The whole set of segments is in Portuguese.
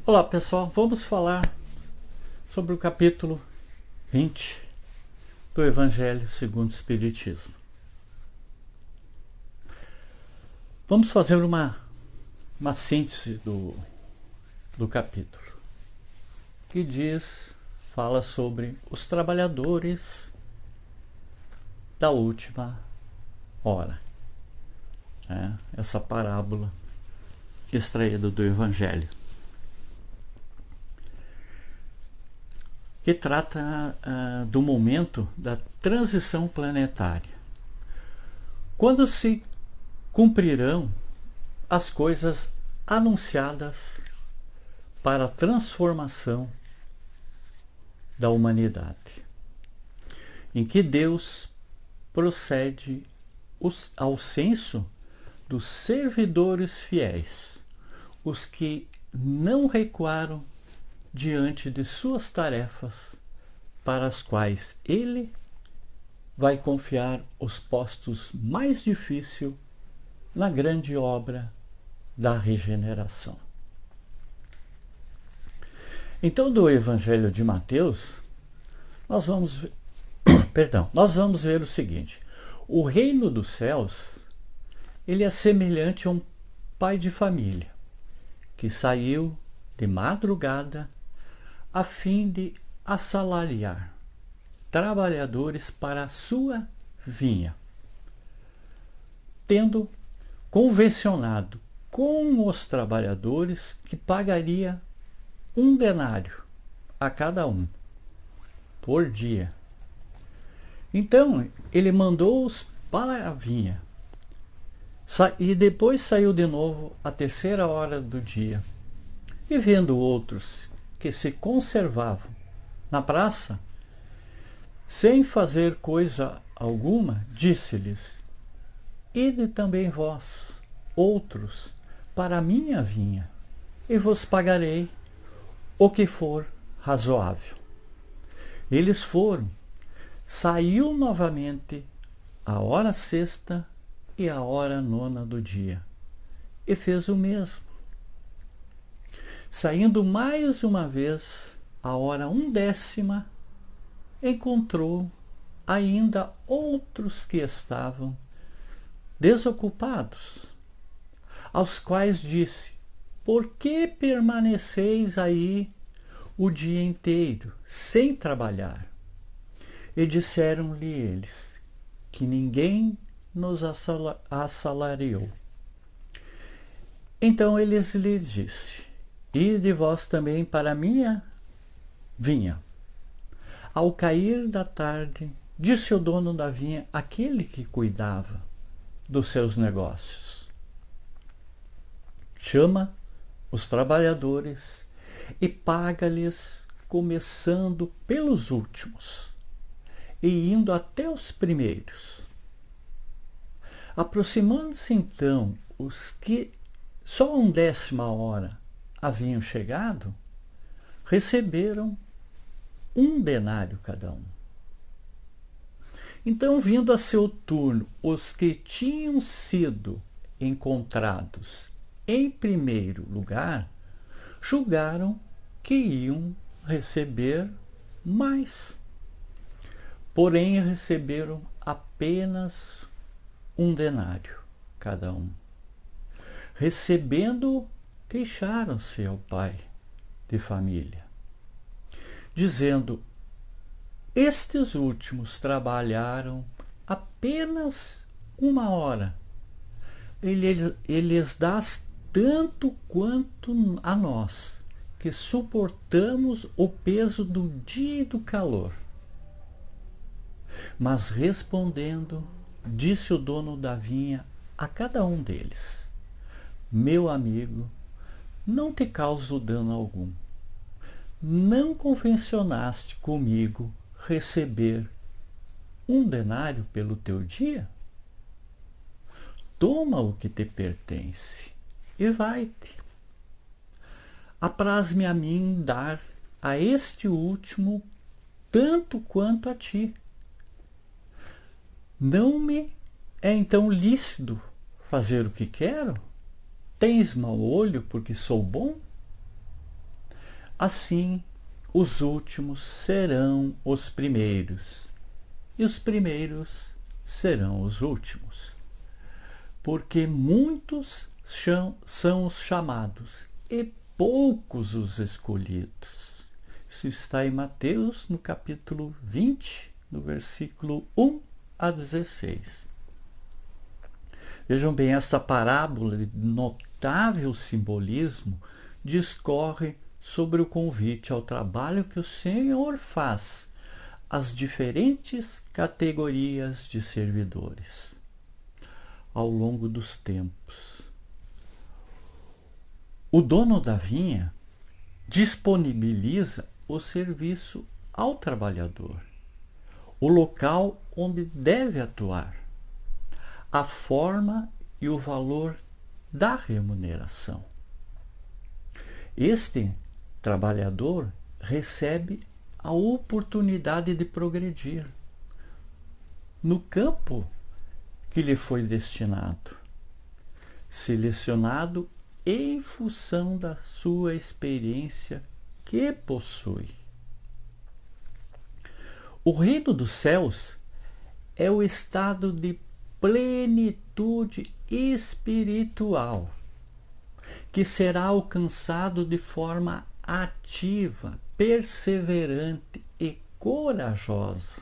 Olá pessoal, vamos falar sobre o capítulo 20 do Evangelho segundo o Espiritismo. Vamos fazer uma síntese do capítulo, que fala sobre os trabalhadores da última hora. Essa parábola extraída do Evangelho, que trata do momento da transição planetária, quando se cumprirão as coisas anunciadas para a transformação da humanidade, em que Deus procede ao censo dos servidores fiéis, os que não recuaram diante de suas tarefas, para as quais ele vai confiar os postos mais difíceis na grande obra da regeneração. Então, do Evangelho de Mateus, nós vamos ver o seguinte: o reino dos céus, ele é semelhante a um pai de família que saiu de madrugada a fim de assalariar trabalhadores para a sua vinha, tendo convencionado com os trabalhadores que pagaria 1 denário a cada um por dia. Então ele mandou-os para a vinha, e depois saiu de novo à 3ª hora do dia, e vendo outros que se conservavam na praça, sem fazer coisa alguma, disse-lhes: ide também vós, outros, para a minha vinha, e vos pagarei o que for razoável. Eles foram. Saiu novamente a hora 6ª e a hora 9ª do dia, e fez o mesmo. Saindo mais uma vez a hora 1/10, encontrou ainda outros que estavam desocupados, aos quais disse: por que permaneceis aí o dia inteiro, sem trabalhar? E disseram-lhe eles que ninguém nos assalariou. Então eles lhes disse: ide vós também para a minha vinha. Ao cair da tarde, disse o dono da vinha àquele que cuidava dos seus negócios: chama os trabalhadores e paga-lhes, começando pelos últimos e indo até os primeiros. Aproximando-se então os que só a 1/10 hora haviam chegado, receberam 1 denário cada um. Então, vindo a seu turno, os que tinham sido encontrados em primeiro lugar, julgaram que iam receber mais. Porém, receberam apenas 1 denário cada um. Recebendo, queixaram-se ao pai de família, dizendo: estes últimos trabalharam apenas 1 hora, e lhes dás tanto quanto a nós, que suportamos o peso do dia e do calor. Mas respondendo, disse o dono da vinha a cada um deles: meu amigo, não te causo dano algum. Não convencionaste comigo receber 1 denário pelo teu dia? Toma o que te pertence e vai-te. Apraz-me a mim dar a este último tanto quanto a ti. Não me é então lícito fazer o que quero? Tens mau olho porque sou bom? Assim, os últimos serão os primeiros, e os primeiros serão os últimos. Porque muitos são os chamados, e poucos os escolhidos. Isso está em Mateus, no capítulo 20, no versículo 1 a 16. Vejam bem, essa parábola de notável simbolismo discorre sobre o convite ao trabalho que o Senhor faz às diferentes categorias de servidores ao longo dos tempos. O dono da vinha disponibiliza o serviço ao trabalhador, o local onde deve atuar, a forma e o valor da remuneração. Este trabalhador recebe a oportunidade de progredir no campo que lhe foi destinado, selecionado em função da sua experiência que possui. O reino dos céus é o estado de plenitude espiritual que será alcançado de forma ativa, perseverante e corajosa.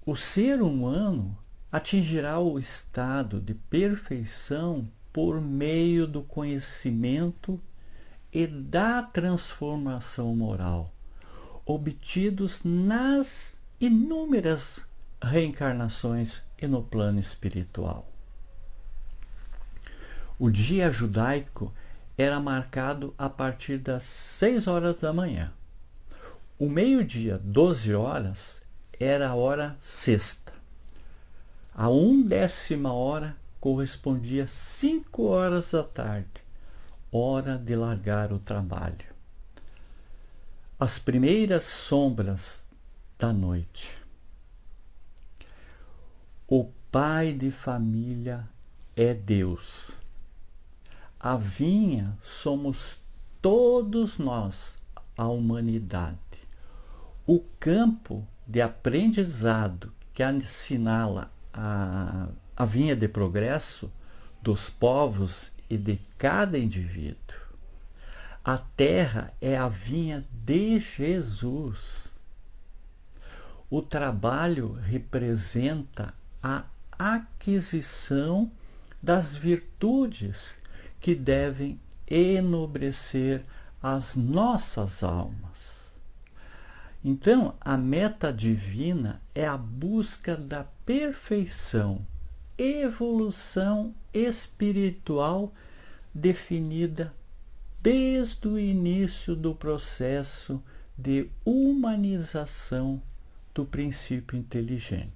O ser humano atingirá o estado de perfeição por meio do conhecimento e da transformação moral, obtidos nas inúmeras reencarnações e no plano espiritual. O dia judaico era marcado a partir das 6 horas da manhã. O meio-dia, 12 horas, era a hora sexta. A 1/10 hora correspondia 5 horas da tarde, hora de largar o trabalho. As primeiras sombras da noite. O pai de família é Deus. A vinha somos todos nós, a humanidade. O campo de aprendizado que assinala a vinha de progresso dos povos e de cada indivíduo. A terra é a vinha de Jesus. O trabalho representa a aquisição das virtudes que devem enobrecer as nossas almas. Então, a meta divina é a busca da perfeição, evolução espiritual definida desde o início do processo de humanização do princípio inteligente,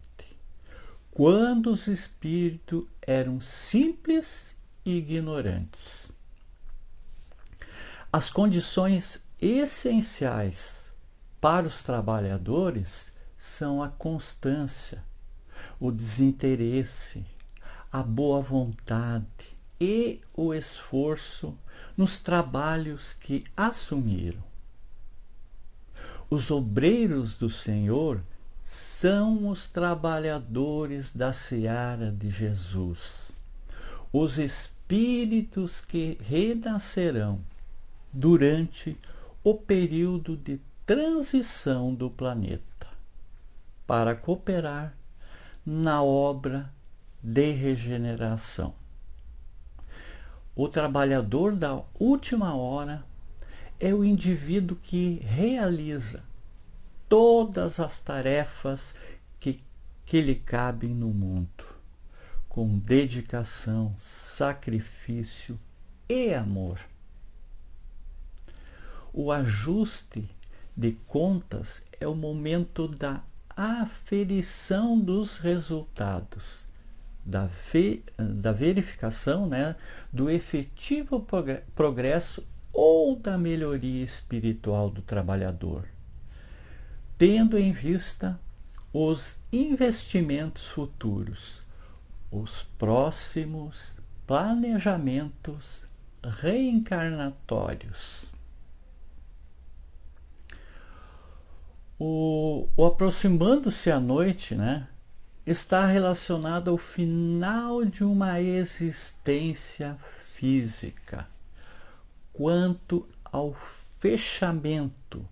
quando os espíritos eram simples e ignorantes. As condições essenciais para os trabalhadores são a constância, o desinteresse, a boa vontade e o esforço nos trabalhos que assumiram. Os obreiros do Senhor são os trabalhadores da seara de Jesus, os espíritos que renascerão durante o período de transição do planeta, para cooperar na obra de regeneração. O trabalhador da última hora é o indivíduo que realiza todas as tarefas que lhe cabem no mundo, com dedicação, sacrifício e amor. O ajuste de contas é o momento da aferição dos resultados, da verificação, do efetivo progresso ou da melhoria espiritual do trabalhador, tendo em vista os investimentos futuros, os próximos planejamentos reencarnatórios. O aproximando-se à noite, né, está relacionado ao final de uma existência física, quanto ao fechamento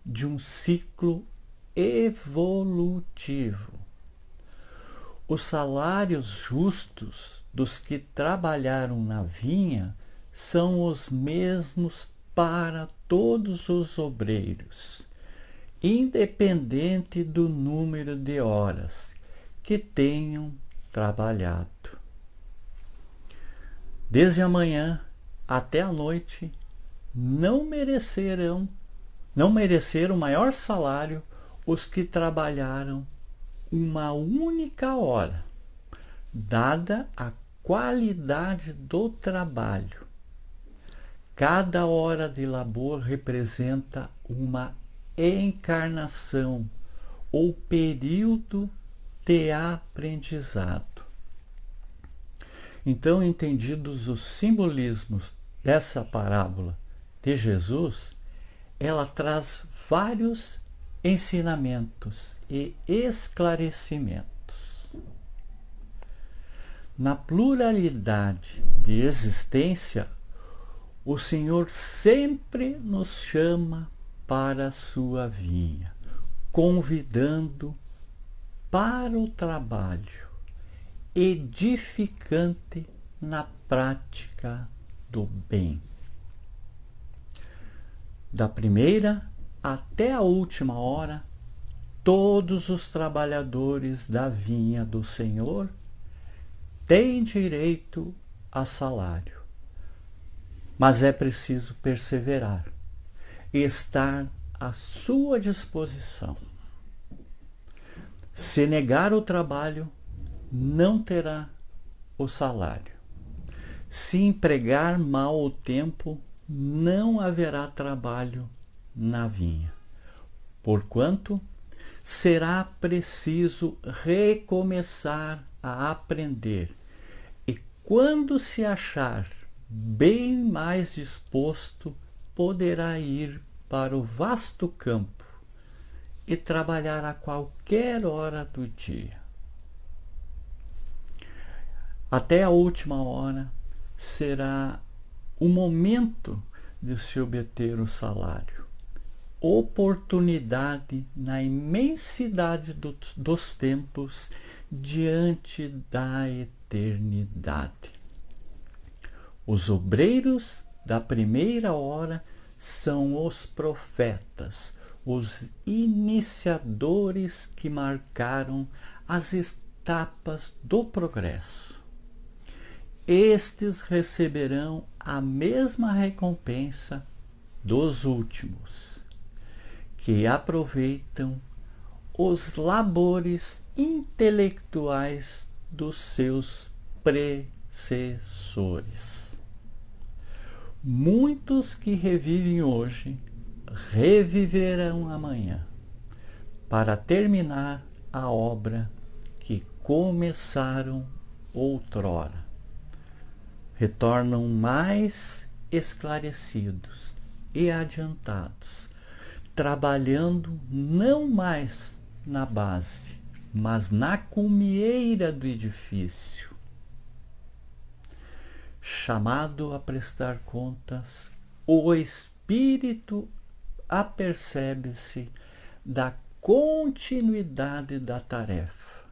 de um ciclo evolutivo. Os salários justos dos que trabalharam na vinha são os mesmos para todos os obreiros, independente do número de horas que tenham trabalhado. Desde a manhã até a noite, não mereceram maior salário os que trabalharam uma única hora, dada a qualidade do trabalho. Cada hora de labor representa uma encarnação ou período de aprendizado. Então, entendidos os simbolismos dessa parábola de Jesus, ela traz vários ensinamentos e esclarecimentos. Na pluralidade de existência, o Senhor sempre nos chama para a sua vinha, convidando para o trabalho edificante na prática do bem. Da primeira até a última hora, todos os trabalhadores da vinha do Senhor têm direito a salário, mas é preciso perseverar e estar à sua disposição. Se negar o trabalho, não terá o salário. Se empregar mal o tempo, não haverá trabalho na vinha. Porquanto, será preciso recomeçar a aprender, e quando se achar bem mais disposto, poderá ir para o vasto campo e trabalhar a qualquer hora do dia. Até a última hora será o momento de se obter o salário. Oportunidade na imensidade dos tempos diante da eternidade. Os obreiros da primeira hora são os profetas, os iniciadores que marcaram as etapas do progresso. Estes receberão a mesma recompensa dos últimos, que aproveitam os labores intelectuais dos seus predecessores. Muitos que revivem hoje reviverão amanhã, para terminar a obra que começaram outrora. Retornam mais esclarecidos e adiantados, trabalhando não mais na base, mas na cumieira do edifício. Chamado a prestar contas, o Espírito apercebe-se da continuidade da tarefa,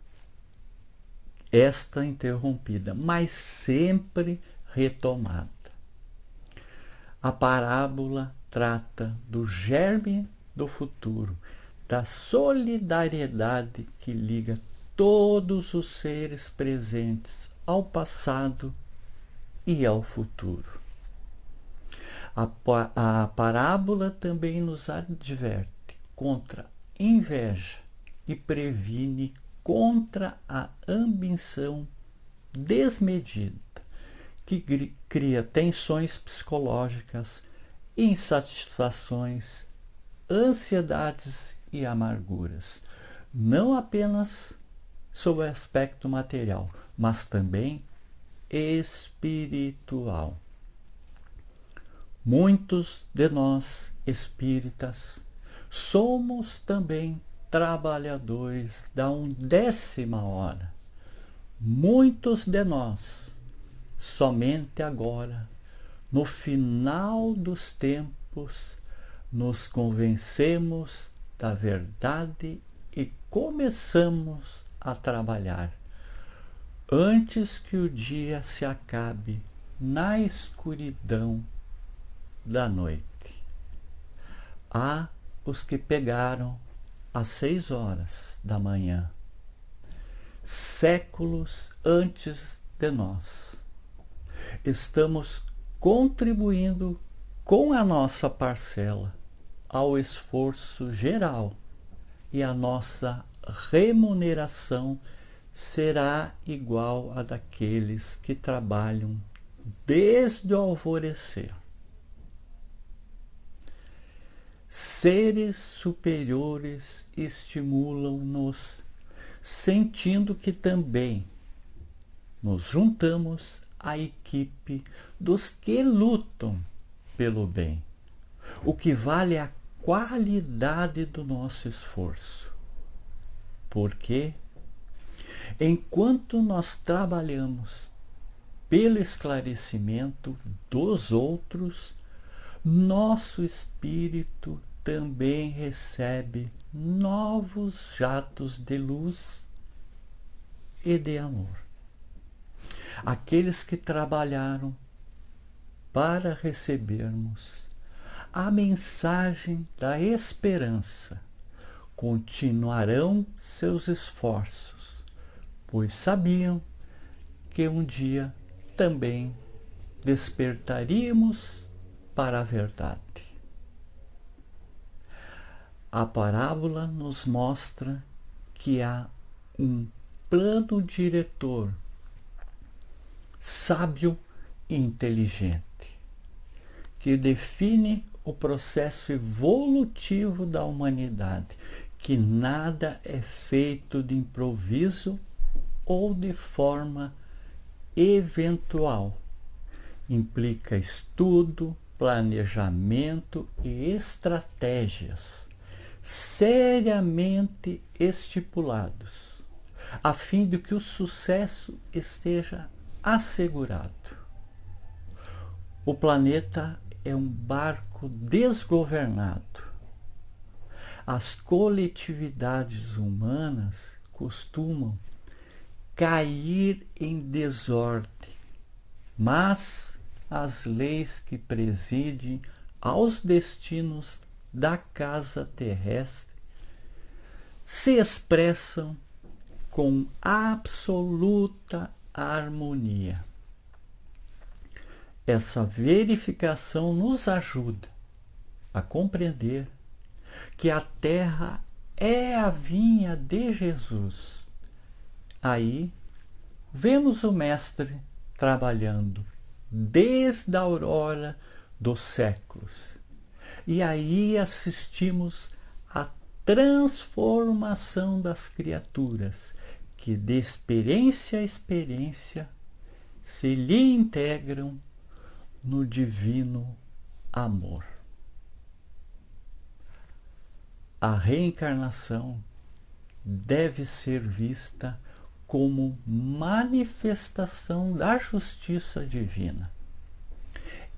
esta interrompida, mas sempre retomada. A parábola trata do germe do futuro, da solidariedade que liga todos os seres presentes ao passado e ao futuro. A parábola também nos adverte contra inveja e previne contra a ambição desmedida, que cria tensões psicológicas, insatisfações, ansiedades e amarguras, não apenas sob o aspecto material, mas também espiritual. Muitos de nós espíritas somos também trabalhadores da 1ª hora. Muitos de nós, somente agora, no final dos tempos, nos convencemos da verdade e começamos a trabalhar, antes que o dia se acabe na escuridão da noite. Há os que pegaram às 6 horas da manhã, séculos antes de nós. Estamos contribuindo com a nossa parcela ao esforço geral, e a nossa remuneração será igual à daqueles que trabalham desde o alvorecer. Seres superiores estimulam-nos, sentindo que também nos juntamos à equipe dos que lutam pelo bem, o que vale a qualidade do nosso esforço. Porque, enquanto nós trabalhamos pelo esclarecimento dos outros, nosso espírito também recebe novos jatos de luz e de amor. Aqueles que trabalharam para recebermos a mensagem da esperança continuarão seus esforços, pois sabiam que um dia também despertaríamos para a verdade. A parábola nos mostra que há um plano diretor sábio e inteligente, que define o processo evolutivo da humanidade, que nada é feito de improviso ou de forma eventual. Implica estudo, planejamento e estratégias seriamente estipulados, a fim de que o sucesso esteja assegurado. O planeta é um barco desgovernado. As coletividades humanas costumam cair em desordem, mas as leis que presidem aos destinos da casa terrestre se expressam com absoluta harmonia. Essa verificação nos ajuda a compreender que a terra é a vinha de Jesus. Aí vemos o Mestre trabalhando desde a aurora dos séculos. E aí assistimos à transformação das criaturas, que de experiência a experiência se lhe integram no divino amor. A reencarnação deve ser vista como manifestação da justiça divina.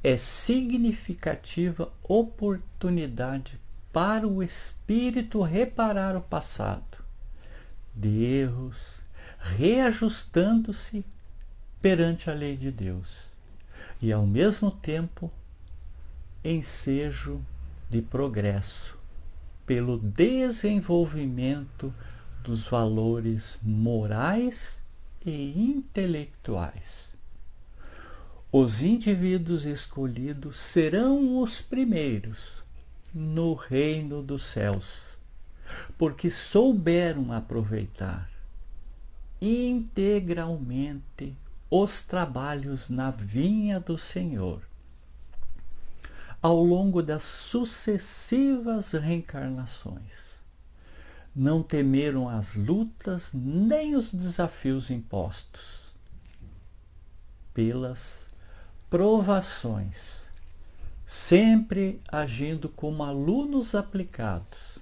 É significativa oportunidade para o espírito reparar o passado de erros, reajustando-se perante a lei de Deus, e ao mesmo tempo ensejo de progresso pelo desenvolvimento dos valores morais e intelectuais. Os indivíduos escolhidos serão os primeiros no reino dos céus, porque souberam aproveitar integralmente os trabalhos na vinha do Senhor ao longo das sucessivas reencarnações. Não temeram as lutas nem os desafios impostos pelas provações, sempre agindo como alunos aplicados.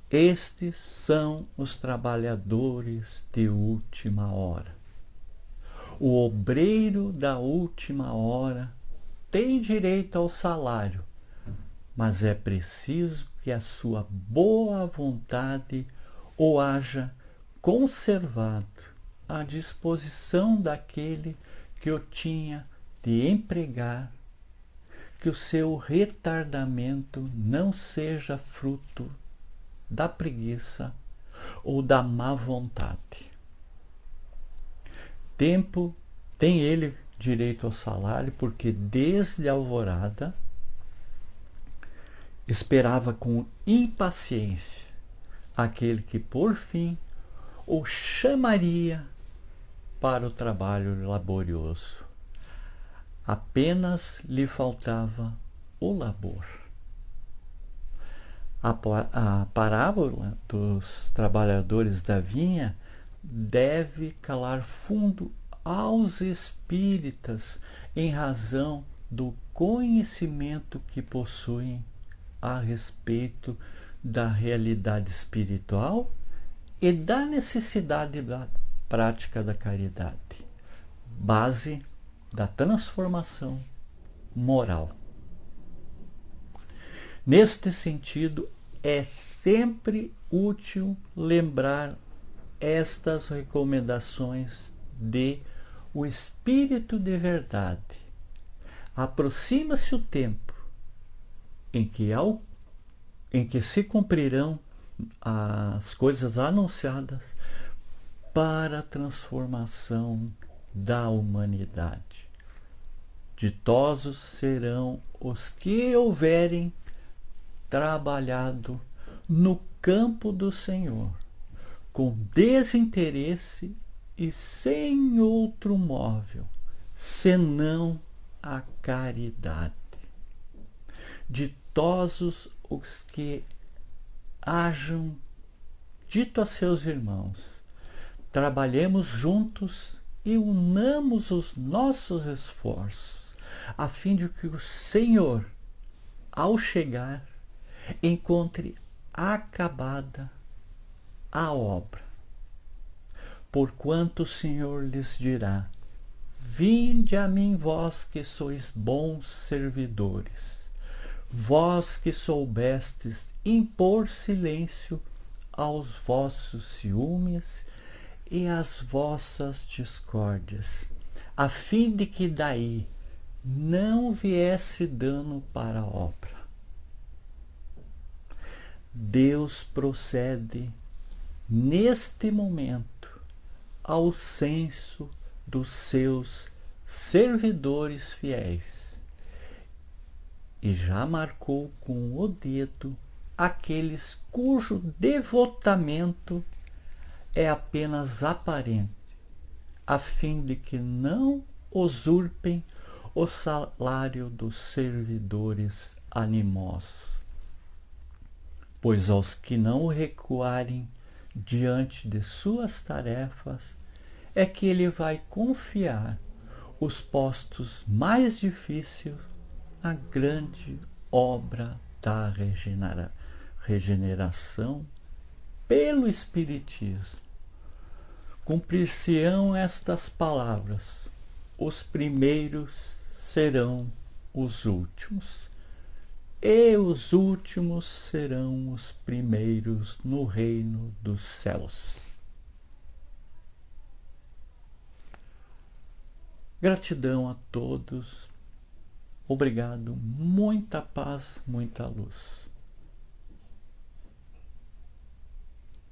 Estes são os trabalhadores de última hora. O obreiro da última hora tem direito ao salário, mas é preciso que a sua boa vontade o haja conservado à disposição daquele que o tinha de empregar, que o seu retardamento não seja fruto da preguiça ou da má vontade. Tempo tem ele direito ao salário, porque desde a alvorada esperava com impaciência aquele que por fim o chamaria para o trabalho laborioso. Apenas lhe faltava o labor. A parábola dos trabalhadores da vinha deve calar fundo aos espíritas em razão do conhecimento que possuem a respeito da realidade espiritual e da necessidade da prática da caridade, base da transformação moral. Neste sentido, é sempre útil lembrar estas recomendações de o Espírito de Verdade. Aproxima-se o tempo em que se cumprirão as coisas anunciadas para a transformação da humanidade. Ditosos serão os que houverem trabalhado no campo do Senhor, com desinteresse e sem outro móvel, senão a caridade. Ditosos os que hajam dito a seus irmãos: trabalhemos juntos e unamos os nossos esforços, a fim de que o Senhor, ao chegar, encontre acabada a obra. Porquanto o Senhor lhes dirá: vinde a mim, vós que sois bons servidores, vós que soubestes impor silêncio aos vossos ciúmes e às vossas discórdias, a fim de que daí não viesse dano para a obra. Deus procede neste momento ao censo dos seus servidores fiéis e já marcou com o dedo aqueles cujo devotamento é apenas aparente, a fim de que não usurpem o salário dos servidores animosos. Pois aos que não recuarem diante de suas tarefas é que ele vai confiar os postos mais difíceis na grande obra da regeneração pelo Espiritismo. Cumprir-se-ão estas palavras: os primeiros serão os últimos, e os últimos serão os primeiros no reino dos céus. Gratidão a todos. Obrigado. Muita paz, muita luz.